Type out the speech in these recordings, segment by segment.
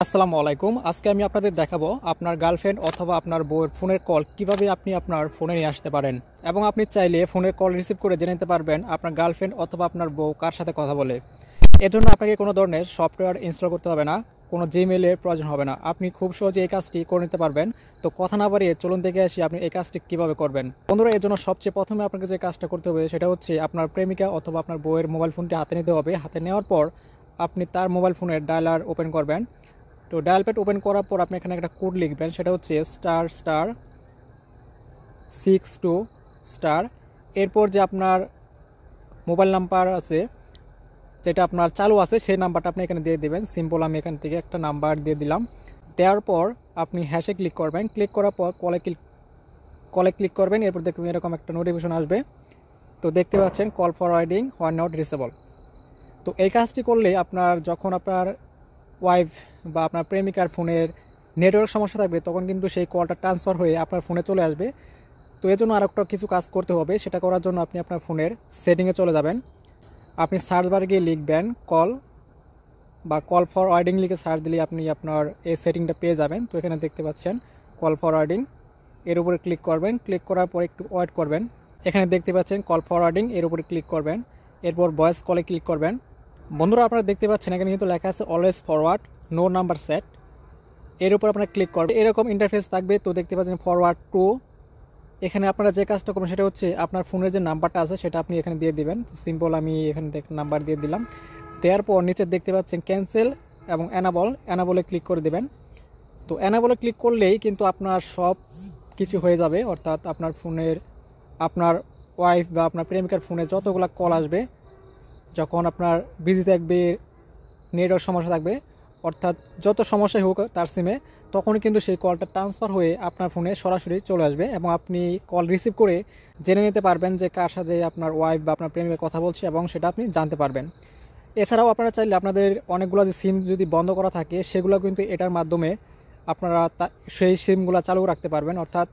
আসসালামু আলাইকুম। আজকে আমি আপনাদের দেখাবো আপনার গার্লফ্রেন্ড অথবা আপনার বউয়ের ফোনের কল কিভাবে আপনি আপনার ফোনে নিয়ে আসতে পারেন এবং আপনি চাইলে ফোনের কল রিসিভ করে জেনে নিতে পারবেন আপনার গার্লফ্রেন্ড অথবা আপনার বউ কার সাথে কথা বলে। এজন্য আপনাকে কোনো ধরনের সফটওয়্যার ইনস্টল করতে হবে না, কোনো জিমেইলের প্রয়োজন হবে না। আপনি খুব সহজে এই কাজটি করে নিতে পারবেন। তো কথা না বাড়িয়ে চলুন দেখে আসি আপনি এই কাজটি কীভাবে করবেন। বন্ধুরা, এর জন্য সবচেয়ে প্রথমে আপনাকে যে কাজটা করতে হবে সেটা হচ্ছে আপনার প্রেমিকা অথবা আপনার বউয়ের মোবাইল ফোনটি হাতে নিতে হবে। হাতে নেওয়ার পর আপনি তার মোবাইল ফোনের ডায়ালার ওপেন করবেন। তো ডায়াল প্যাড ওপেন করার পর আপনি এখানে একটা কোড লিখবেন, সেটা হচ্ছে ***62** এরপর যে আপনার মোবাইল নাম্বার আছে যেটা আপনার চালু আছে সেই নাম্বারটা আপনি এখানে দিয়ে দেবেন। সিম্পল আমি এখান থেকে একটা নাম্বার দিয়ে দিলাম। দেওয়ার পর আপনি হ্যাশে ক্লিক করবেন। ক্লিক করার পর কলে ক্লিক করবেন। এরপর দেখবেন এরকম একটা নোটিফিকেশন আসবে। তো দেখতে পাচ্ছেন call forwarding were not reachable. তো এই কাজটি করলে আপনার যখন আপনার ওয়াইফ বা আপনার প্রেমিকার ফোনের নেটওয়ার্ক সমস্যা থাকবে তখন কিন্তু সেই কলটা ট্রান্সফার হয়ে আপনার ফোনে চলে আসবে। তো এর জন্য আরেকটা কিছু কাজ করতে হবে। সেটা করার জন্য আপনি আপনার ফোনের সেটিংয়ে চলে যাবেন। আপনি সার্চ বারে গিয়ে লিখবেন কল বা কল ফরওয়ার্ডিং লিখে সার্চ দিলে আপনি আপনার এই সেটিংটা পেয়ে যাবেন। তো এখানে দেখতে পাচ্ছেন কল ফরওয়ার্ডিং, এর উপরে ক্লিক করবেন। ক্লিক করার পর একটু ওয়েট করবেন। এখানে দেখতে পাচ্ছেন কল ফরওয়ার্ডিং, এর উপরে ক্লিক করবেন। এরপর ভয়েস কলে ক্লিক করবেন। বন্ধুরা, আপনারা দেখতে পাচ্ছেন এখানে কিন্তু লেখা আছে always forward no number set. এর উপর আপনারা ক্লিক করবেন, এরকম ইন্টারফেস থাকবে। তো দেখতে পাচ্ছেন ফরওয়ার্ড টু। এখানে আপনারা যে কাজটা করবেন সেটা হচ্ছে আপনার ফোনের যে নাম্বারটা আছে সেটা আপনি এখানে দিয়ে দিবেন। তো সিম্পল আমি এখানে নাম্বার দিয়ে দিলাম। দেওয়ার পর নিচে দেখতে পাচ্ছেন ক্যান্সেল এবং অ্যানাবলে ক্লিক করে দেবেন। তো অ্যানাবলে ক্লিক করলেই কিন্তু আপনার সব কিছু হয়ে যাবে, অর্থাৎ আপনার ফোনের আপনার ওয়াইফ বা আপনার প্রেমিকার ফোনে যতগুলো কল আসবে, যখন আপনার বিজি থাকবে, নেটওয়ার্ক সমস্যা থাকবে, অর্থাৎ যত সমস্যাই হোক তার সিমে, তখনই কিন্তু সেই কলটা ট্রান্সফার হয়ে আপনার ফোনে সরাসরি চলে আসবে এবং আপনি কল রিসিভ করে জেনে নিতে পারবেন যে কার সাথে আপনার ওয়াইফ বা আপনার প্রেমিকা কথা বলছে এবং সেটা আপনি জানতে পারবেন। এছাড়াও আপনারা চাইলে আপনাদের অনেকগুলো যে সিম যদি বন্ধ করা থাকে সেগুলো কিন্তু এটার মাধ্যমে আপনারা সেই সিমগুলো চালু রাখতে পারবেন, অর্থাৎ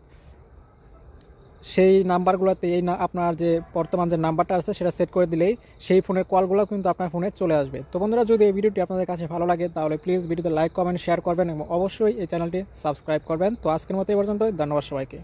সেই নাম্বারগুলোতে আপনার যে বর্তমান যে নাম্বারটা আছে সেটা সেট করে দিলেই সেই ফোনের কলগুলো কিন্তু আপনার ফোনে চলে আসবে। তো বন্ধুরা, যদি এই ভিডিওটি আপনাদের কাছে ভালো লাগে তাহলে প্লিজ ভিডিওতে লাইক, কমেন্ট, শেয়ার করবেন এবং অবশ্যই এই চ্যানেলটি সাবস্ক্রাইব করবেন। তো আজকের মতো এই পর্যন্ত, ধন্যবাদ সবাইকে।